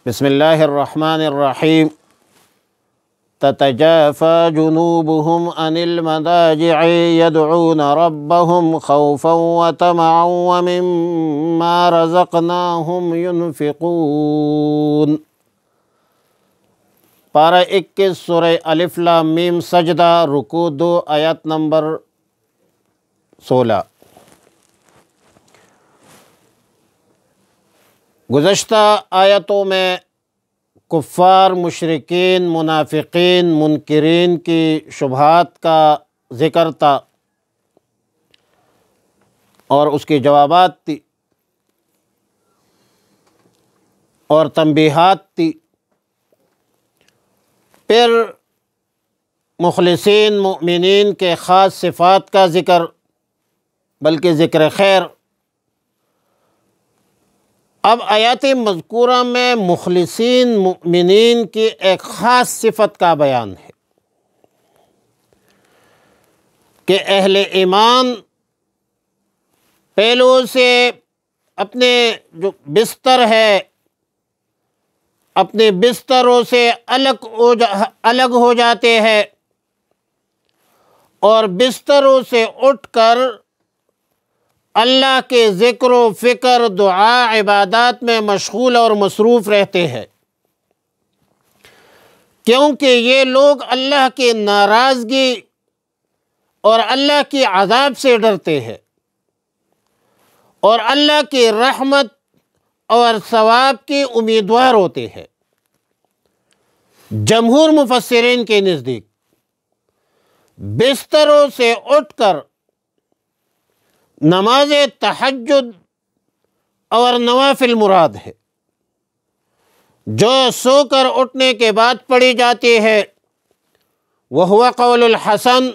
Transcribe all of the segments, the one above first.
بسم اللہ الرحمن الرحیم تتجافى جنوبهم عن المضاجع يدعون ربهم خوفا وطمعا ومما رزقناهم ينفقون۔ پارہ 21 سورہ الف لام میم سجدہ رکوع 2 آیت نمبر 16۔ گزشتہ آیتوں میں کفار، مشرکین، منافقین، منکرین کی شبہات کا ذکر تھا اور اس کے جوابات تھی اور تنبیہات تھی۔ پھر مخلصین مؤمنین کے خاص صفات کا ذکر، بلکہ ذکر خیر۔ اب آیات مذکورہ میں مخلصین مؤمنین کی ایک خاص صفت کا بیان ہے کہ اہل ایمان پہلو سے اپنے جو بستر ہے، اپنے بستروں سے الگ ہو جاتے ہیں اور بستروں سے اٹھ کر اللہ کے ذکر و فکر، دعا، عبادات میں مشغول اور مصروف رہتے ہیں، کیونکہ یہ لوگ اللہ کی ناراضگی اور اللہ کی عذاب سے ڈرتے ہیں اور اللہ کی رحمت اور ثواب کی امیدوار ہوتے ہیں۔ جمہور مفسرین کے نزدیک بستروں سے اٹھ کر نماز تہجد اور نوافل مراد ہے، جو سو کر اٹھنے کے بعد پڑھی جاتی ہے۔ وَهُوَ قَوْلُ الْحَسَنِ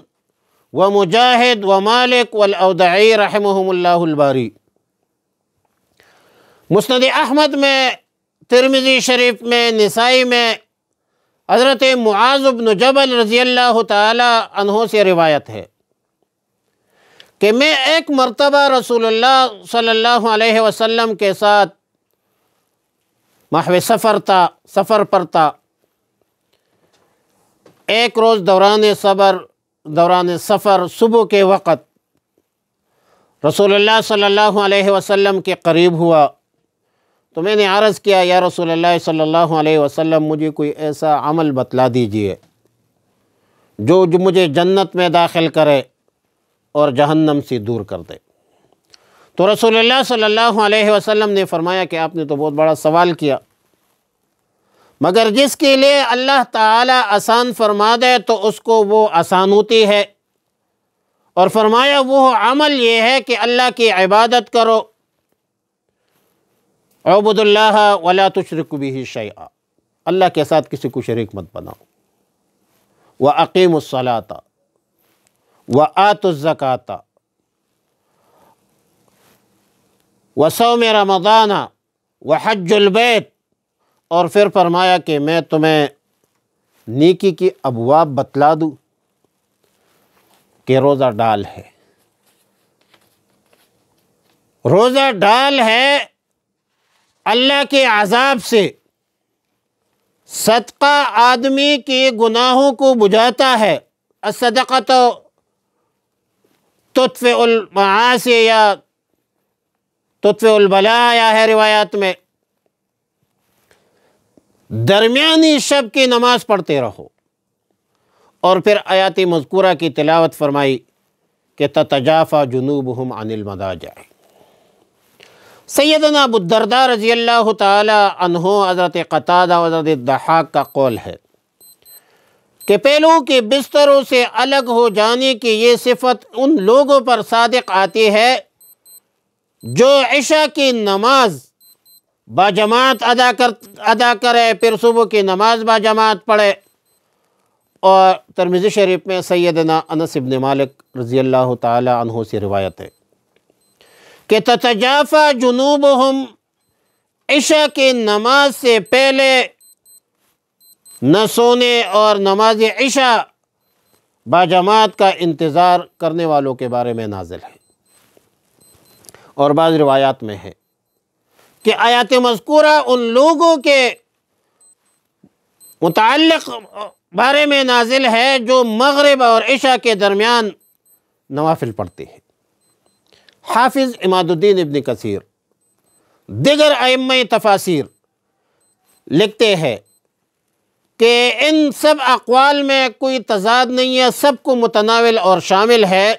وَمُجَاہد وَمَالِكُ وَالْأَوْزَاعِي رحمہم اللہ الباری۔ مسند احمد میں، ترمذی شریف میں، نسائی میں حضرت معاذ بن جبل رضی اللہ تعالی عنہ سے روایت ہے کہ میں ایک مرتبہ رسول اللہ صلی اللہ علیہ وسلم کے ساتھ محو سفر پر تھا۔ ایک روز دوران سفر صبح کے وقت رسول اللہ صلی اللہ علیہ وسلم کے قریب ہوا تو میں نے عرض کیا، یا رسول اللہ صلی اللہ علیہ وسلم، مجھے کوئی ایسا عمل بتلا دیجئے جو مجھے جنت میں داخل کرے اور جہنم سے دور کر دے۔ تو رسول اللہ صلی اللہ علیہ وسلم نے فرمایا کہ آپ نے تو بہت بڑا سوال کیا، مگر جس کے لیے اللہ تعالی آسان فرما دے تو اس کو وہ آسان ہوتی ہے، اور فرمایا وہ عمل یہ ہے کہ اللہ کی عبادت کرو، اعبد اللہ ولا تشرک بہ شیئا، اللہ کے ساتھ کسی کو شریک مت بناؤ، وَأَقِیمُوا الصَّلَاةَ وَآتُوا الزَّکَاةَ وَصَوْمِ رَمَضَانَ وَحَجُّ الْبَیْتِ، اور پھر فرمایا کہ میں تمہیں نیکی کی ابواب بتلا دوں کہ روزہ ڈال ہے۔ روزہ ڈال ہے اللہ کے عذاب سے، صدقہ آدمی کے گناہوں کو بجھاتا ہے، الصدقۃ تطفئ المعاصی یا تطفئ البلاء ہے روایات میں۔ درمیانی شب کی نماز پڑھتے رہو، اور پھر آیات مذکورہ کی تلاوت فرمائی کہ تتجافى جنوبهم عن المضاجع۔ سیدنا ابو الدرداء رضی اللہ تعالی عنہ، حضرت قتادہ و حضرت الضحاک کا قول ہے کہ پہلو کے بستروں سے الگ ہو جانے کی یہ صفت ان لوگوں پر صادق آتی ہے جو عشاء کی نماز باجماعت ادا کرے، پھر صبح کی نماز باجماعت پڑھے۔ اور ترمذی شریف میں سیدنا انس بن مالک رضی اللہ تعالی عنہ سے روایت ہے کہ تتجافى جنوبهم، عشاء کی نماز سے پہلے نہ سونے اور نماز عشاء باجماعت کا انتظار کرنے والوں کے بارے میں نازل ہے۔ اور بعض روایات میں ہے کہ آیات مذکورہ ان لوگوں کے متعلق بارے میں نازل ہے جو مغرب اور عشاء کے درمیان نوافل پڑھتے ہیں۔ حافظ عماد الدین ابن کثیر دیگر ائمہ تفاسیر لکھتے ہیں کہ ان سب اقوال میں کوئی تضاد نہیں ہے، سب کو متناول اور شامل ہے،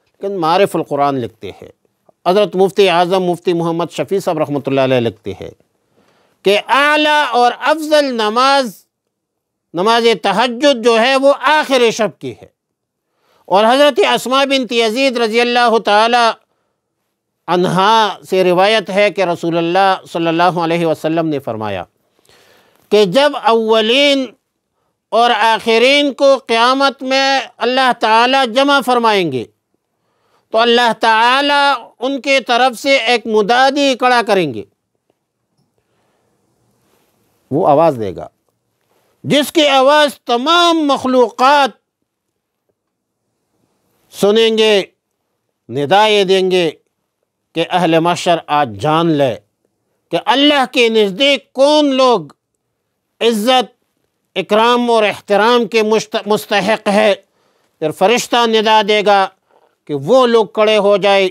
لیکن معارف القرآن لکھتے ہیں، حضرت مفتی اعظم مفتی محمد شفیع صاحب رحمۃ اللہ علیہ لکھتے ہیں کہ اعلیٰ اور افضل نماز تہجد جو ہے وہ آخر شب کی ہے، اور حضرت اسماء بنت یزید رضی اللہ تعالی عنہا سے روایت ہے کہ رسول اللہ صلی اللہ علیہ وسلم نے فرمایا کہ جب اولین اور آخرین کو قیامت میں اللہ تعالی جمع فرمائیں گے تو اللہ تعالی ان کے طرف سے ایک منادی کھڑا کریں گے، وہ آواز دے گا جس کی آواز تمام مخلوقات سنیں گے، ندائے دیں گے کہ اہل محشر آج جان لے کہ اللہ کے نزدیک کون لوگ عزت اکرام اور احترام کے مستحق ہے۔ پھر فرشتہ ندا دے گا کہ وہ لوگ کھڑے ہو جائے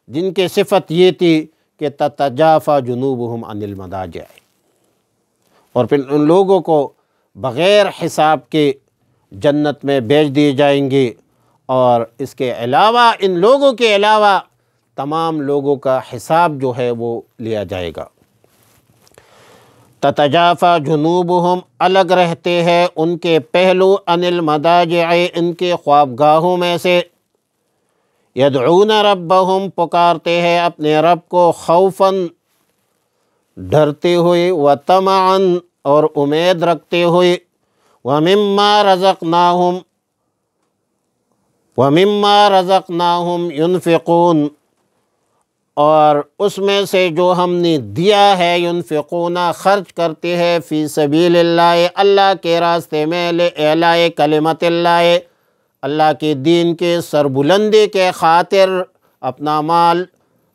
جن کی صفت یہ تھی کہ تتجافی جنوبہم عن المضاجع، اور پھر ان لوگوں کو بغیر حساب کے جنت میں بھیج دیے جائیں گے، اور اس کے علاوہ ان لوگوں کے علاوہ تمام لوگوں کا حساب جو ہے وہ لیا جائے گا۔ تتجافی جنوبہم الگ رہتے ہیں ان کے پہلو عن المضاجع ان کے خوابگاہوں میں سے، یدعون ربہم پکارتے ہیں اپنے رب کو، خوفاً ڈرتے ہوئے، وطمعاً اور امید رکھتے ہوئے، ومما رزقناہم ينفقون اور اس میں سے جو ہم نے دیا ہے، ينفقون خرچ کرتے ہیں، فی سبیل اللہ اللہ کے راستے میں، لِإِعْلَاءِ کلمۃ اللہ اللہ کے دین کے سربلندی کے خاطر اپنا مال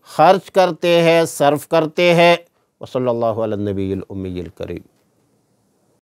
خرچ کرتے ہیں، صرف کرتے ہیں۔ وصلی اللہ علی النبی الامی الکریم۔